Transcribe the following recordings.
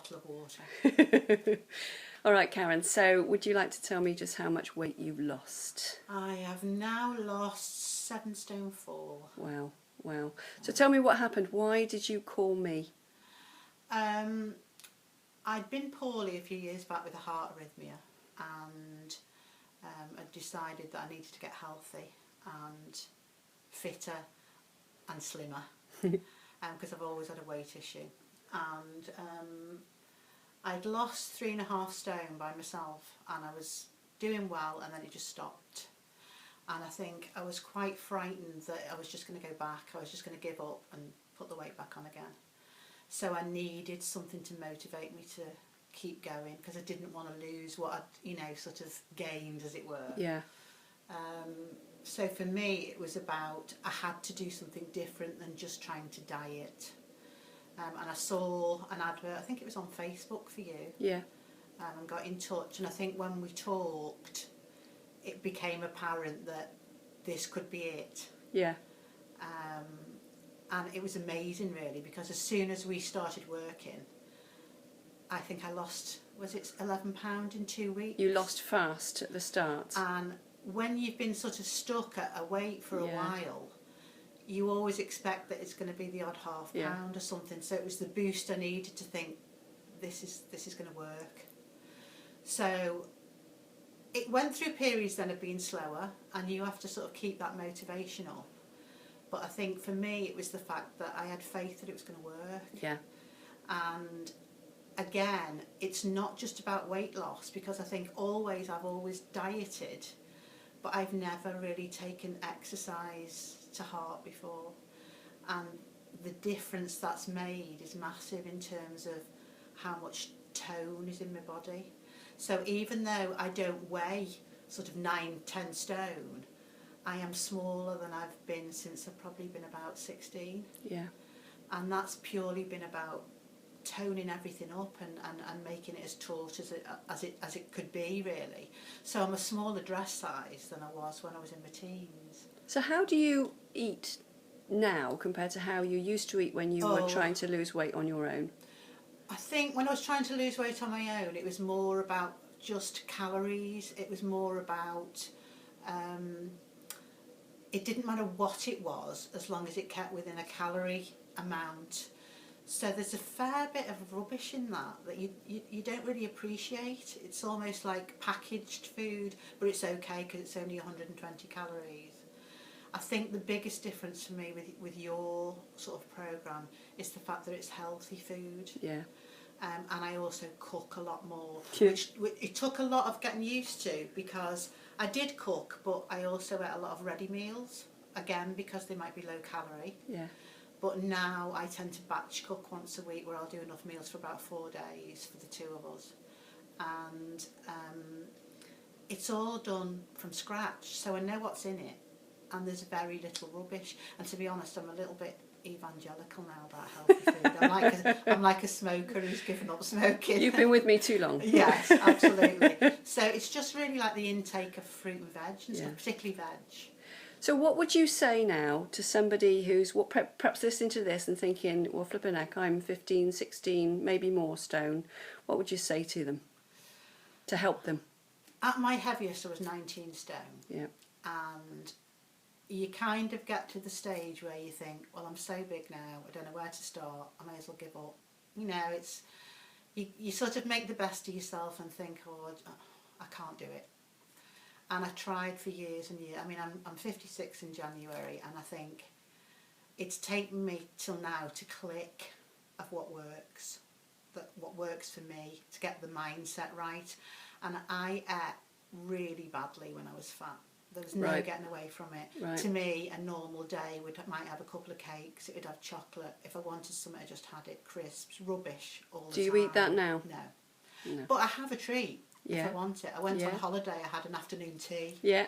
bottle of water. All right, Karen, so would you like to tell me just how much weight you've lost? I have now lost 7 stone 4. Wow, wow. So tell me what happened. Why did you call me? I'd been poorly a few years back with a heart arrhythmia, and I decided that I needed to get healthy and fitter and slimmer because I've always had a weight issue. And I'd lost 3.5 stone by myself, and I was doing well, and then it just stopped. And I think I was quite frightened that I was just going to go back, I was just going to give up and put the weight back on again. So I needed something to motivate me to keep going, because I didn't want to lose what I'd, sort of gained, as it were. Yeah. So for me, it was about, I had to do something different than just trying to diet. And I saw an advert, I think it was on Facebook for you. Yeah. And got in touch, and I think when we talked, it became apparent that this could be it. Yeah. And it was amazing, really, because as soon as we started working, I think I lost, was it 11 pound in 2 weeks? You lost fast at the start. And when you've been sort of stuck at a weight for a while, you always expect that it's going to be the odd half pound or something. So it was the boost I needed to think, this is going to work. So it went through periods then of being slower, and you have to sort of keep that motivation up. But I think for me, it was the fact that I had faith that it was going to work. Yeah. And again, it's not just about weight loss, because I think I've always dieted, but I've never really taken exercise to heart before. And the difference that's made is massive in terms of how much tone is in my body. So even though I don't weigh sort of 9-10 stone, I am smaller than I've been since I've probably been about 16. Yeah. And that's purely been about toning everything up and making it as taut as it could be, really. So I'm a smaller dress size than I was when I was in my teens. So how do you eat now compared to how you used to eat when you were trying to lose weight on your own? I think when I was trying to lose weight on my own, it was more about just calories. It was more about, it didn't matter what it was, as long as it kept within a calorie amount. So there's a fair bit of rubbish in that you don't really appreciate. It's almost like packaged food, but it's okay because it's only 120 calories. I think the biggest difference for me with your sort of programme is the fact that it's healthy food. Yeah. And I also cook a lot more, which it took a lot of getting used to, because I did cook, but I also ate a lot of ready meals, again, because they might be low calorie. Yeah. But now I tend to batch cook once a week, where I'll do enough meals for about 4 days for the 2 of us. And it's all done from scratch, so I know what's in it, and there's very little rubbish. And to be honest, I'm a little bit evangelical now about healthy food. I'm like a smoker who's given up smoking. You've been with me too long. Yes, absolutely. So it's just really like the intake of fruit and veg, and stuff, particularly veg. So what would you say now to somebody who's perhaps listening to this and thinking, well, flipping heck, I'm 15, 16, maybe more stone. What would you say to them to help them? At my heaviest, I was 19 stone. Yeah. And you kind of get to the stage where you think, well, I'm so big now, I don't know where to start, I may as well give up. It's you sort of make the best of yourself and think, oh, I can't do it. And I tried for years and years. I mean, I'm 56 in January, and I think it's taken me till now to click of what works for me, to get the mindset right. And I ate really badly when I was fat. There was no getting away from it. Right. To me, a normal day might have a couple of cakes, it would have chocolate. If I wanted something, I just had it, crisps, rubbish all the time. Do you eat that now? No. But I have a treat. Yeah. If I want it. I went on holiday, I had an afternoon tea. Yeah.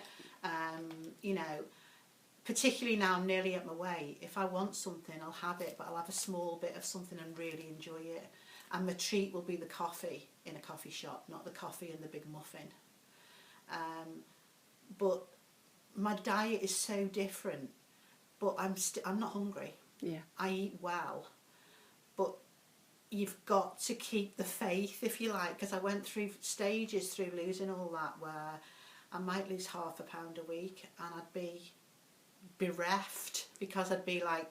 Particularly now I'm nearly at my weight. If I want something, I'll have it, but I'll have a small bit of something and really enjoy it. And my treat will be the coffee in a coffee shop, not the coffee and the big muffin. But my diet is so different, but I'm not hungry. Yeah. I eat well, but you've got to keep the faith, if you like, because I went through stages through losing all that where I might lose £0.5 a week and I'd be bereft, because I'd be like,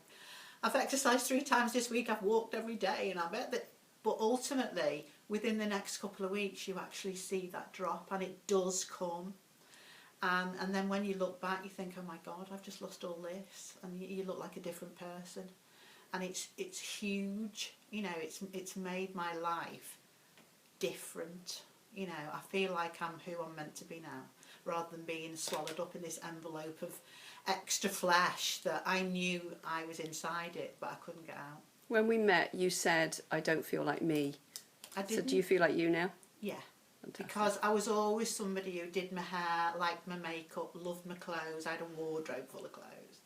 I've exercised 3 times this week, I've walked every day, and I bet that, but ultimately within the next couple of weeks you actually see that drop, and it does come. And then when you look back, you think, oh my God, I've just lost all this, and you look like a different person. And it's huge, you know, it's made my life different. You know, I feel like I'm who I'm meant to be now, rather than being swallowed up in this envelope of extra flesh that I knew I was inside it, but I couldn't get out. When we met, you said, I don't feel like me. I didn't. So do you feel like you now? Yeah. Fantastic. Because I was always somebody who did my hair, liked my makeup, loved my clothes. I had a wardrobe full of clothes.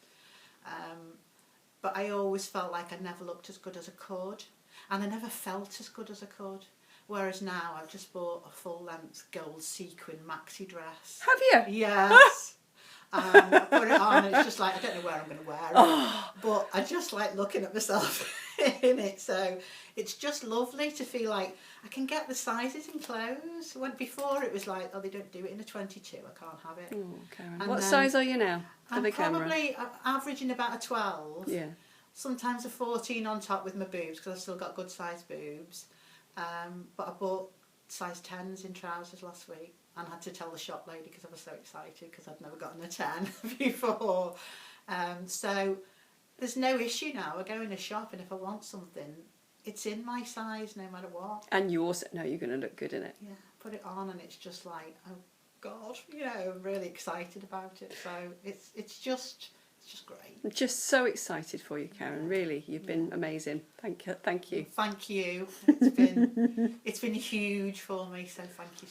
But I always felt like I never looked as good as I could. And I never felt as good as I could. Whereas now I've just bought a full-length gold sequin maxi dress. Have you? Yes. I put it on and it's just like, I don't know where I'm going to wear it. But I just like looking at myself in it. So it's just lovely to feel like I can get the sizes in clothes. When before it was like, oh, they don't do it in a 22, I can't have it. Oh, Caron. And What size are you now for I'm the camera? probably averaging about a 12. Yeah. Sometimes a 14 on top with my boobs, because I've still got good sized boobs. But I bought size 10s in trousers last week and had to tell the shop lady because I was so excited because I'd never gotten a 10 before. So there's no issue now. I go in a shop and if I want something, it's in my size no matter what. And you also know you're going to look good in it. Yeah, put it on and it's just like, oh God, you know, I'm really excited about it. So it's just great. I'm just so excited for you, Caron. Really, you've been amazing. Thank you. Thank you. It's been huge for me. So thank you